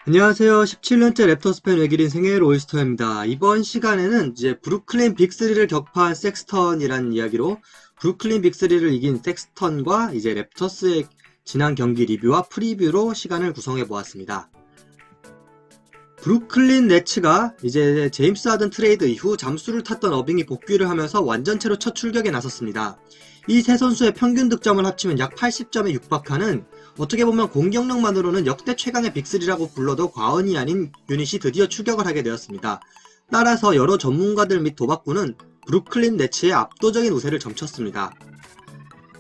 안녕하세요. 17년째 랩터스 팬 외길인 생애의 올스터입니다. 이번 시간에는 이제 브루클린 빅3를 격파한 섹스턴이라는 이야기로 브루클린 빅3를 이긴 섹스턴과 이제 랩터스의 지난 경기 리뷰와 프리뷰로 시간을 구성해 보았습니다. 브루클린 네츠가 이제 제임스 하든 트레이드 이후 잠수를 탔던 어빙이 복귀를 하면서 완전체로 첫 출격에 나섰습니다. 이 세 선수의 평균 득점을 합치면 약 80점에 육박하는 어떻게 보면 공격력만으로는 역대 최강의 빅3라고 불러도 과언이 아닌 유닛이 드디어 출격을 하게 되었습니다. 따라서 여러 전문가들 및 도박꾼은 브루클린 네츠의 압도적인 우세를 점쳤습니다.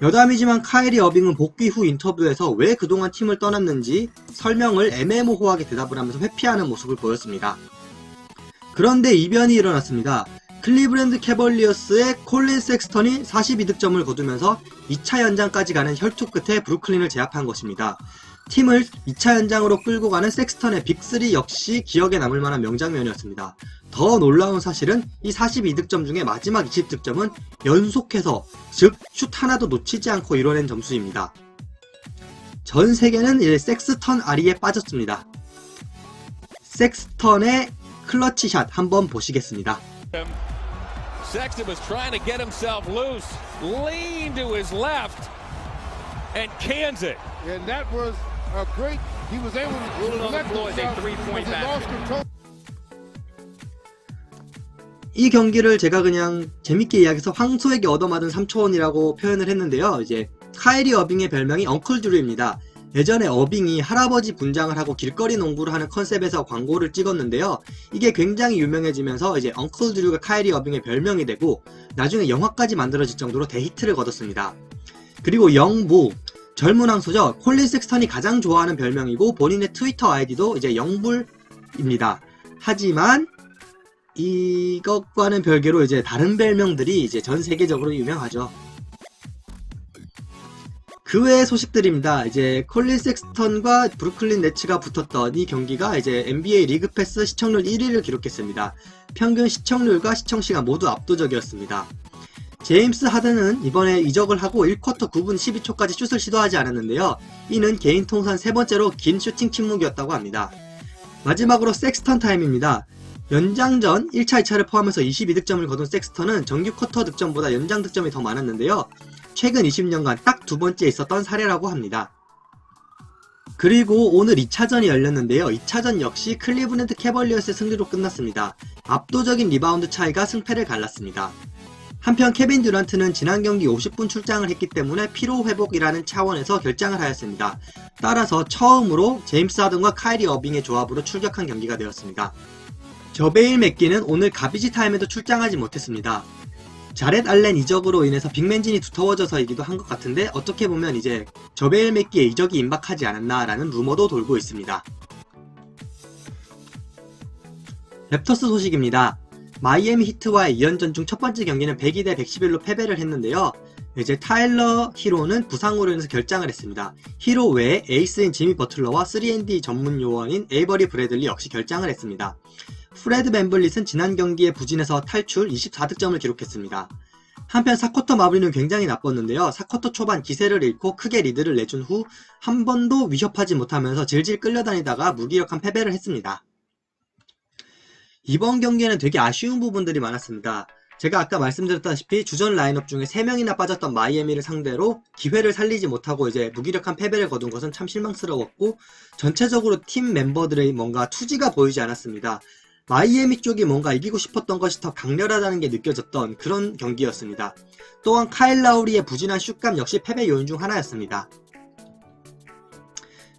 여담이지만 카이리 어빙은 복귀 후 인터뷰에서 왜 그동안 팀을 떠났는지 설명을 애매모호하게 대답을 하면서 회피하는 모습을 보였습니다. 그런데 이변이 일어났습니다. 클리브랜드 캐벌리어스의 콜린 섹스턴이 42득점을 거두면서 2차 연장까지 가는 혈투 끝에 브루클린을 제압한 것입니다. 팀을 2차 연장으로 끌고 가는 섹스턴의 빅3 역시 기억에 남을 만한 명장면이었습니다. 더 놀라운 사실은 이 42득점 중에 마지막 20득점은 연속해서, 즉 슛 하나도 놓치지 않고 이뤄낸 점수입니다. 전 세계는 이제 섹스턴 아리에 빠졌습니다. 섹스턴의 클러치샷 한번 보시겠습니다. Sexton was trying to get himself loose, leaned to his left, and cans it. And that was a great. He was able to Roll it on the collect floor as a himself three-point because he lost basket. control. 이 경기를 제가 그냥 재밌게 이야기해서 황소에게 얻어맞은 3초원이라고 표현을 했는데요. 이제 카이리 어빙의 별명이 엉클 드류입니다. 예전에 어빙이 할아버지 분장을 하고 길거리 농구를 하는 컨셉에서 광고를 찍었는데요. 이게 굉장히 유명해지면서 이제 엉클 드류가 카이리 어빙의 별명이 되고 나중에 영화까지 만들어질 정도로 대히트를 거뒀습니다. 그리고 영무, 젊은 황소죠. 콜린 섹스턴이 가장 좋아하는 별명이고 본인의 트위터 아이디도 이제 영불입니다. 하지만 이것과는 별개로 이제 다른 별명들이 이제 전 세계적으로 유명하죠. 그 외의 소식들입니다. 이제 콜린 섹스턴과 브루클린 네츠가 붙었던 이 경기가 이제 NBA 리그 패스 시청률 1위를 기록했습니다. 평균 시청률과 시청시간 모두 압도적이었습니다. 제임스 하든은 이번에 이적을 하고 1쿼터 9분 12초까지 슛을 시도하지 않았는데요. 이는 개인 통산 세 번째로 긴 슈팅 침묵이었다고 합니다. 마지막으로 섹스턴 타임입니다. 연장전 1차, 2차를 포함해서 22득점을 거둔 섹스턴은 정규 쿼터 득점보다 연장 득점이 더 많았는데요. 최근 20년간 딱 두 번째 있었던 사례라고 합니다. 그리고 오늘 2차전이 열렸는데요. 2차전 역시 클리브랜드 캐벌리어스의 승리로 끝났습니다. 압도적인 리바운드 차이가 승패를 갈랐습니다. 한편 케빈 듀란트는 지난 경기 50분 출장을 했기 때문에 피로회복이라는 차원에서 결장을 하였습니다. 따라서 처음으로 제임스 하든과 카이리 어빙의 조합으로 출격한 경기가 되었습니다. 저베일 맥기는 오늘 가비지 타임에도 출장하지 못했습니다. 자렛 알렌 이적으로 인해서 빅맨진이 두터워져서이기도 한 것 같은데 어떻게 보면 이제 저베일 맥기의 이적이 임박하지 않았나라는 루머도 돌고 있습니다. 랩터스 소식입니다. 마이애미 히트와의 2연전 중 첫 번째 경기는 102대 111로 패배를 했는데요. 이제 타일러 히로는 부상으로 인해서 결장을 했습니다. 히로 외에 에이스인 지미 버틀러와 3&D 전문 요원인 에이버리 브래들리 역시 결장을 했습니다. 프레드 밴블릿은 지난 경기에 부진해서 탈출 24득점을 기록했습니다. 한편 4쿼터 마무리는 굉장히 나빴는데요. 4쿼터 초반 기세를 잃고 크게 리드를 내준 후 한 번도 위협하지 못하면서 질질 끌려다니다가 무기력한 패배를 했습니다. 이번 경기에는 되게 아쉬운 부분들이 많았습니다. 제가 아까 말씀드렸다시피 주전 라인업 중에 3명이나 빠졌던 마이애미를 상대로 기회를 살리지 못하고 이제 무기력한 패배를 거둔 것은 참 실망스러웠고 전체적으로 팀 멤버들의 뭔가 투지가 보이지 않았습니다. 마이애미 쪽이 뭔가 이기고 싶었던 것이 더 강렬하다는 게 느껴졌던 그런 경기였습니다. 또한 카일 라우리의 부진한 슛감 역시 패배 요인 중 하나였습니다.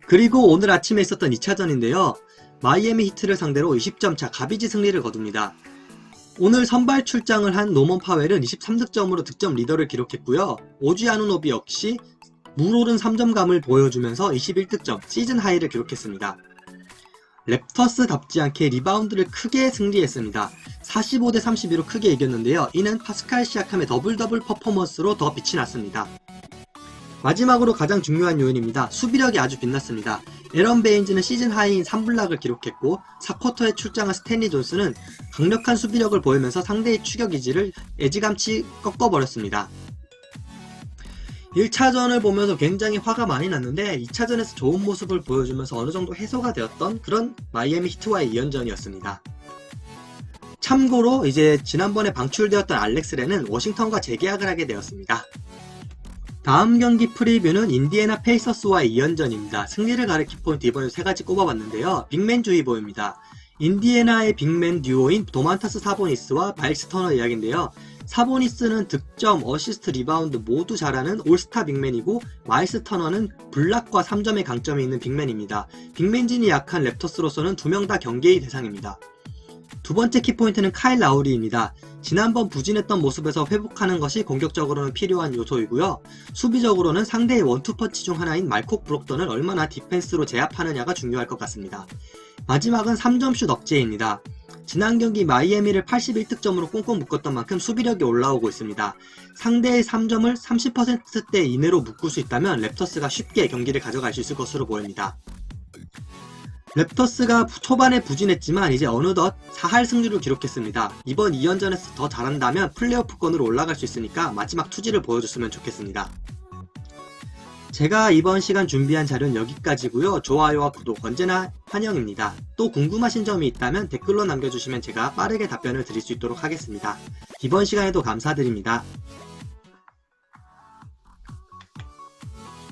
그리고 오늘 아침에 있었던 2차전인데요. 마이애미 히트를 상대로 20점 차 가비지 승리를 거둡니다. 오늘 선발 출장을 한 노먼 파웰은 23득점으로 득점 리더를 기록했고요. 오지 아누노비 역시 물오른 3점감을 보여주면서 21득점 시즌 하이를 기록했습니다. 랩터스답지 않게 리바운드를 크게 승리했습니다. 45대 32로 크게 이겼는데요. 이는 파스칼 시아캄의 더블 퍼포먼스로 더 빛이 났습니다. 마지막으로 가장 중요한 요인입니다. 수비력이 아주 빛났습니다. 에런 베인즈는 시즌 하이인 3블락을 기록했고 4쿼터에 출장한 스탠리 존스는 강력한 수비력을 보이면서 상대의 추격 의지를 애지감치 꺾어버렸습니다. 1차전을 보면서 굉장히 화가 많이 났는데 2차전에서 좋은 모습을 보여주면서 어느정도 해소가 되었던 그런 마이애미 히트와의 2연전이었습니다. 참고로 이제 지난번에 방출되었던 알렉스 렌은 워싱턴과 재계약을 하게 되었습니다. 다음 경기 프리뷰는 인디애나 페이서스와의 2연전입니다. 승리를 가리킬 포인트 이번에 3가지 꼽아봤는데요. 빅맨주의보입니다. 인디애나의 빅맨 듀오인 도만타스 사보니스와 마일스 터너 이야기인데요. 사보니스는 득점, 어시스트, 리바운드 모두 잘하는 올스타 빅맨이고 마일스 터너는 블락과 3점의 강점이 있는 빅맨입니다. 빅맨진이 약한 랩터스로서는 2명 다 경계의 대상입니다. 두 번째 키포인트는 카일 라우리입니다. 지난번 부진했던 모습에서 회복하는 것이 공격적으로는 필요한 요소이고요. 수비적으로는 상대의 원투펀치 중 하나인 말콕 브록던을 얼마나 디펜스로 제압하느냐가 중요할 것 같습니다. 마지막은 3점슛 억제입니다. 지난 경기 마이애미를 81득점으로 꽁꽁 묶었던 만큼 수비력이 올라오고 있습니다. 상대의 3점을 30%대 이내로 묶을 수 있다면 랩터스가 쉽게 경기를 가져갈 수 있을 것으로 보입니다. 랩터스가 초반에 부진했지만 이제 어느덧 4할 승률을 기록했습니다. 이번 2연전에서 더 잘한다면 플레이오프권으로 올라갈 수 있으니까 마지막 투지를 보여줬으면 좋겠습니다. 제가 이번 시간 준비한 자료는 여기까지고요. 좋아요와 구독 언제나 환영입니다. 또 궁금하신 점이 있다면 댓글로 남겨주시면 제가 빠르게 답변을 드릴 수 있도록 하겠습니다. 이번 시간에도 감사드립니다.